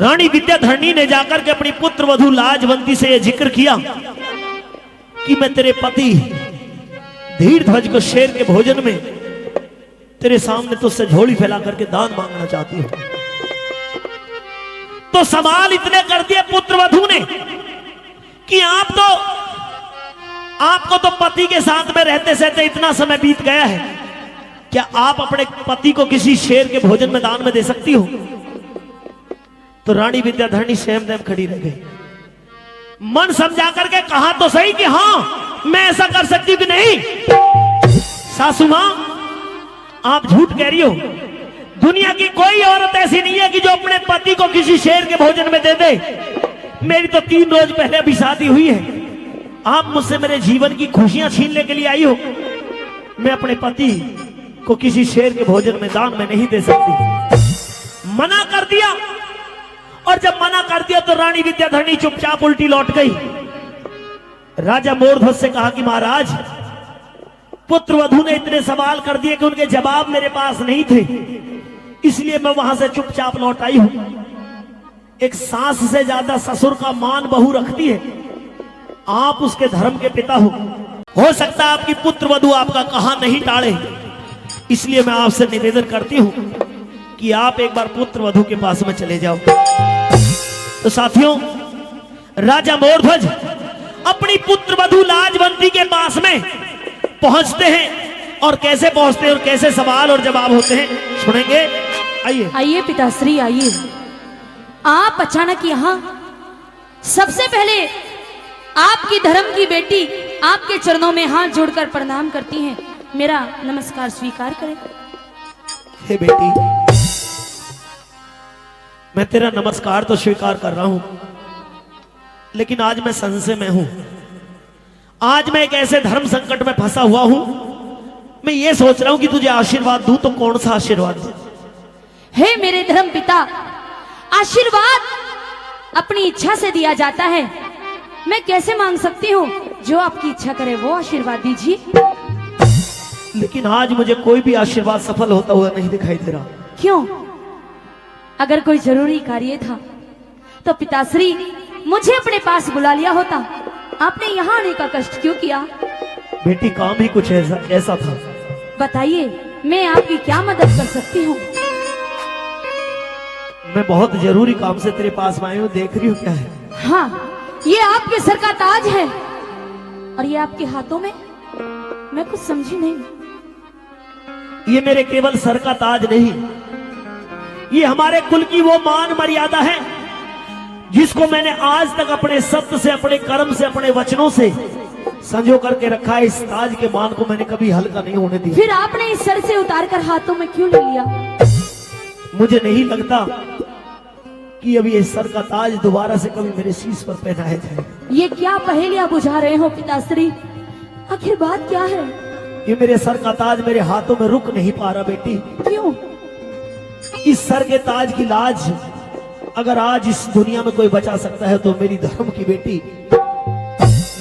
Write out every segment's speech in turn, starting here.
रानी विद्याधरणी ने जाकर के अपनी पुत्र वधू लाजवंती से यह जिक्र किया कि मैं तेरे पति धीरध्वज को शेर के भोजन में तेरे सामने तुझसे झोली फैला करके दान मांगना चाहती हूं। तो सवाल इतने कर दिए पुत्र वधू ने कि आपको तो पति के साथ में रहते सहते इतना समय बीत गया है, क्या आप अपने पति को किसी शेर के भोजन में दान में दे सकती हो? तो रानी विद्याधरणी स्वयं देव खड़ी रह गई, मन समझा करके कहा तो सही कि हां मैं ऐसा कर सकती हूं कि नहीं। सासू मां आप झूठ कह रही हो, दुनिया की कोई औरत ऐसी नहीं है कि जो अपने पति को किसी शेर के भोजन में दे दे। मेरी तो 3 रोज पहले अभी शादी हुई है, आप मुझसे मेरे जीवन की खुशियां छीनने के लिए आई हो। मैं अपने पति को किसी शेर के भोजन में दान में नहीं दे सकती। मना कर दिया, और जब मना कर दिया तो रानी विद्याधरणी चुपचाप उल्टी लौट गई। राजा मोरध्वज से कहा कि महाराज, पुत्र वधू ने इतने सवाल कर दिए कि उनके जवाब मेरे पास नहीं थे, इसलिए मैं वहां से चुपचाप लौट आई हूं। एक सास से ज्यादा ससुर का मान बहू रखती है, आप उसके धर्म के पिता हो सकता है आपकी पुत्र वधू आपका कहा नहीं टाले, इसलिए मैं आपसे निवेदन करती हूं कि आप एक बार पुत्र वधू के पास में चले जाओ। तो साथियों, राजा मोरध्वज अपनी पुत्र वधू लाजवंती के पास में पहुंचते हैं, और कैसे पहुंचते हैं और कैसे सवाल और जवाब होते हैं सुनेंगे। आइए पिताश्री आइए। आप अचानक यहाँ, सबसे पहले आपकी धर्म की बेटी आपके चरणों में हाथ जोड़कर प्रणाम करती हैं, मेरा नमस्कार स्वीकार करें। हे बेटी, मैं तेरा नमस्कार तो स्वीकार कर रहा हूं, लेकिन आज मैं संशय में हूं। आज मैं एक ऐसे धर्म संकट में फंसा हुआ हूं, मैं ये सोच रहा हूं कि तुझे आशीर्वाद दूं, तो कौन सा आशीर्वाद दूं? हे मेरे धर्म पिता, आशीर्वाद अपनी इच्छा से दिया जाता है, मैं कैसे मांग सकती हूँ? जो आपकी इच्छा करे वो आशीर्वाद दीजिए। लेकिन आज मुझे कोई भी आशीर्वाद सफल होता हुआ नहीं दिखाई दे रहा। क्यों? अगर कोई जरूरी कार्य था तो पिताश्री मुझे अपने पास बुला लिया होता, आपने यहाँ आने का कष्ट क्यों किया? बेटी, काम ही कुछ ऐसा था। बताइए, मैं आपकी क्या मदद कर सकती हूँ? मैं बहुत जरूरी काम से तेरे पास में आई हूँ, देख रही हूँ क्या है? हाँ, ये आपके सर का ताज है, और ये आपके हाथों में, मैं कुछ समझी नहीं। ये मेरे केवल सर का ताज नहीं, ये हमारे कुल की वो मान मर्यादा है जिसको मैंने आज तक अपने सत्य से, अपने कर्म से, अपने वचनों से संजो करके रखा है। इस ताज के मान को मैंने कभी हल्का नहीं होने दिया। फिर आपने इस सर से उतारकर हाथों में क्यों ले लिया? मुझे नहीं लगता कि अभी इस सर का ताज दोबारा से कभी मेरे शीश पर पहनाया जाए। ये क्या पहेलियां बुझा रहे हो पिताश्री? आखिर बात क्या है? ये मेरे सर का ताज मेरे हाथों में रुक नहीं पा रहा बेटी। क्यों? इस सर के ताज की लाज अगर आज इस दुनिया में कोई बचा सकता है तो मेरी धर्म की बेटी,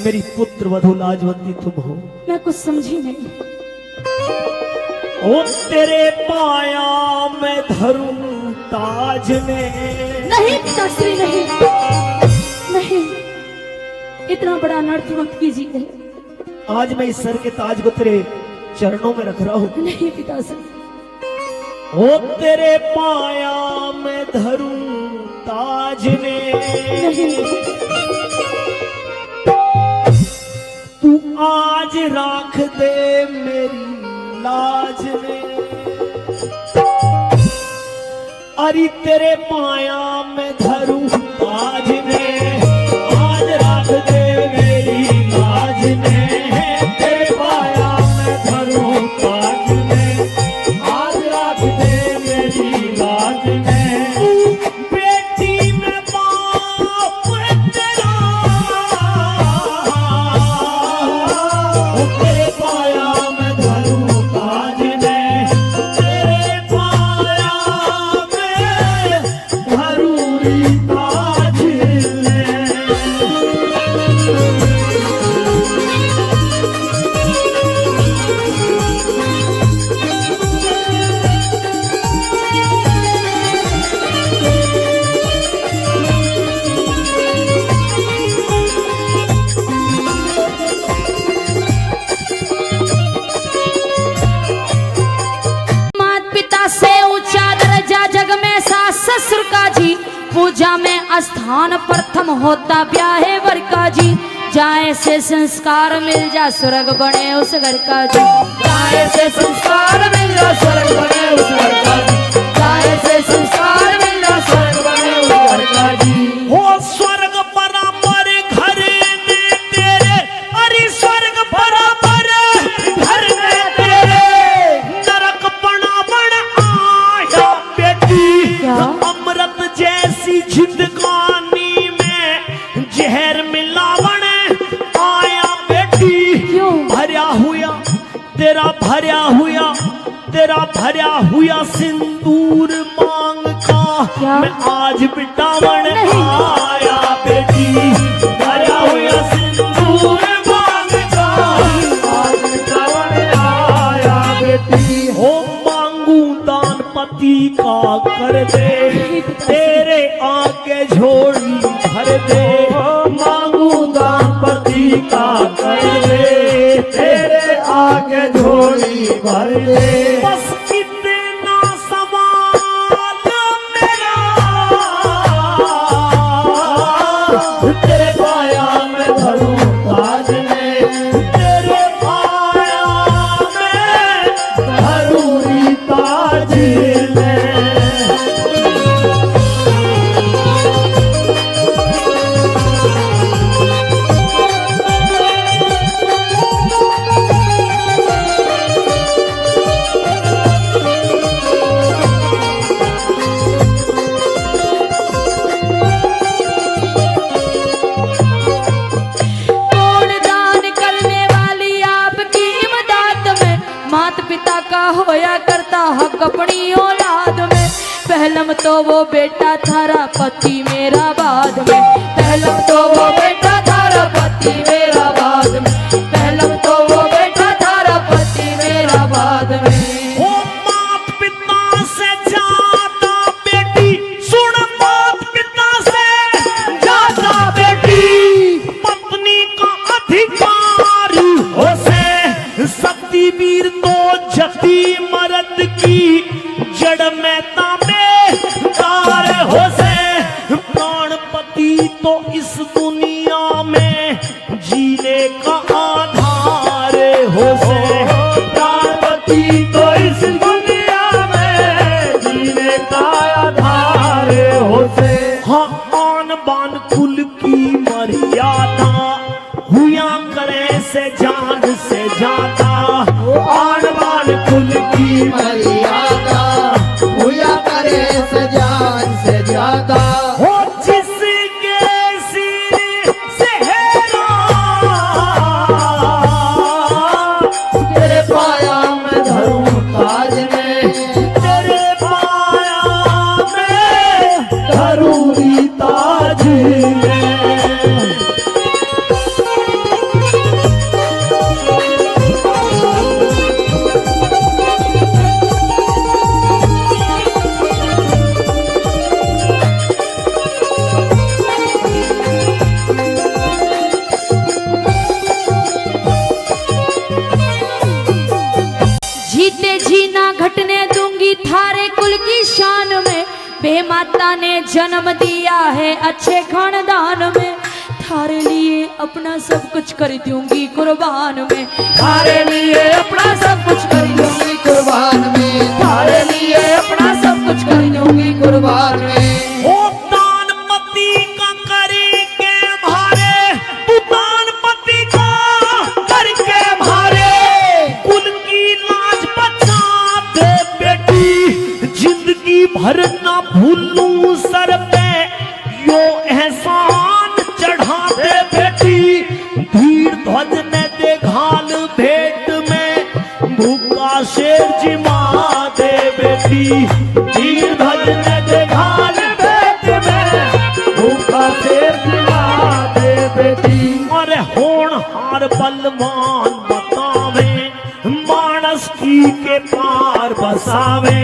मेरी पुत्र वधू लाजवंती तुम हो। मैं कुछ समझी नहीं। ओ तेरे पाया मैं धरूं ताज में। नहीं पिताश्री, नहीं नहीं, इतना बड़ा अनर्थ मत कीजिए। आज मैं इस सर के ताज को तेरे चरणों में रख रहा हूं। नहीं पिताश्री। ओ तेरे पाया मैं धरूं ताज में, तू आज राख दे मेरी लाज में। अरे तेरे पाया मैं धरूं ताज में, आज राख दे मेरी लाज में। तेरे पाया मैं धरूं ताज में, आज राख दे मेरी लाज में। बेटी मैं बाप तेरा, तेरे पाया मैं धरूं ताज में, तेरे पाया मैं धरूं पूजा में स्थान प्रथम होता ब्याहे वर का जी, जाए से संस्कार मिल जा स्वर्ग बने उस घर का जी, जाए से संस्कार मिल जा स्वर्ग बने उस घर का जी, जाए से संस्कार मिल जा स्वर्ग बने उस घर का जी। हो स्वर्ग बराबर घर में तेरे, अरे स्वर्ग बराबर घर में तेरे, नरक बनावन आया बेटी, अमृत जैसी जिंदगानी में जहर मिलावन आया बेटी। क्यों? भरया हुआ तेरा भरया हुआ सिंदूर मांग का क्या? मैं आज बिटावन आया बेटी, भरया हुआ सिंदूर मांग का आज बिटावन आया बेटी। हो मांगू दान पति का कर दे, तेरे आगे झोली भर दे, मांगू दान पति का कर दे, तेरे आगे झोली भर दे। बस कितना सवाल मेरा, तेरे पाया में धरूं ताज में, तेरे पाया में धरूं ताज में। पिता का होया करता हक अपनी औलाद में, पहलम तो वो बेटा थारा पति मेरा बाद में, पहलम तो वो बेटा थारा पति मेरा बाद में, पहलम तो वो बेटा थारा पति मेरा बाद में। हो मात पिता से ज्यादा बेटी, सुन मात पिता से ज्यादा बेटी, पत्नी का अधिकार हो से शक्ति वीर तो जती मर्द की जड़ में तामे तार हो से, प्राणपति तो इस दुनिया में जीने का आधार हो से, प्राणपति तो इस दुनिया में जीने का आधार हो से। हाँ आन बान कुल की मर्यादा हुआ करे से जान से ज्यादा, आन बान कुल की मर्यादा हुआ करे से जान से ज्यादा। हो जिसके सिर सेहरा, तेरे पाया में धरूं ताज में, तेरे पाया में धरूं ताज में। जीते जीना घटने दूंगी थारे कुल की शान में, बे माता ने जन्म दिया है अच्छे खानदान में, थारे लिए अपना सब कुछ कर दूंगी कुर्बान में, थारे लिए अपना सब कुछ कर दूंगी कुर्बान में, थारे लिए अपना सब कुछ कर दूंगी कुर्बान में। ओ दानपति का करके भारे, तू दानपति का करके भारे, कुल की लाज बचा दे बेटी, जिंदगी भर ना भूलूं सर पे यो एहसान चढ़ा दे बेटी, धीर ध्वज ने दे घाल भेंट में, भूखा शेर जिमा दे बेटी, धीर ध्वज ने दे घाल भेंट में, भूखा शेर जिमा दे बेटी। अरे होनहार बलवान बतावे, मानस की के पार बसावे,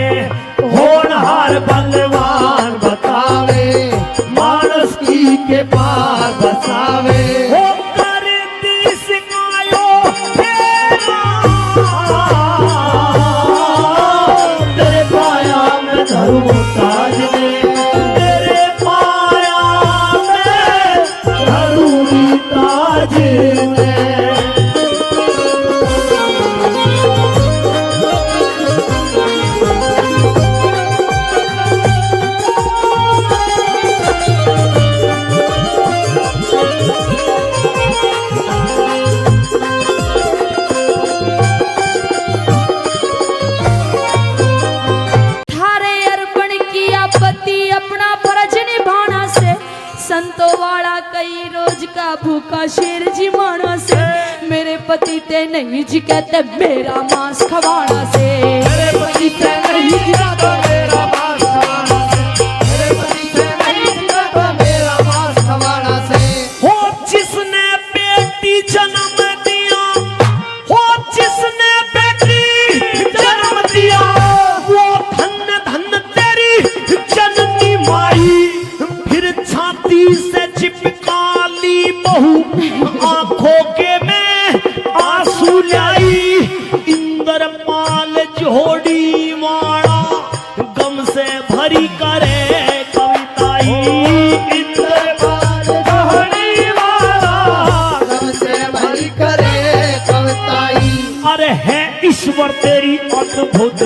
होनहार बलवान बतावे, मानस की के पार बसावे। हो कर दी सिखायो तेरा, तेरे पाया में धरूं ताज में, तेरे पाया संतों वाला कई रोज का भूखा शेर जी माना से, मेरे पति ते नहीं जी कहते मेरा मांस खवाना से, मेरे पति से नहीं जिया तो मेरा मांस खवाना से, मेरे पति से नहीं जिया तो मेरा मांस खवाना से। हो जिसने बेटी जन्म दिया, हो जिसने बेटी जन्म दिया, वो धन्य धन्य तेरी जननी माई। फिर छाती से चिपका ली बहू, आंखों के में आंसू लाई। इंद्रपाल जोड़ी वाड़ा गम से भरी करे कविताई। इंद्रपाल जोड़ी वाला गम से भरी करे कविताई। अरे है ईश्वर तेरी अद्भुत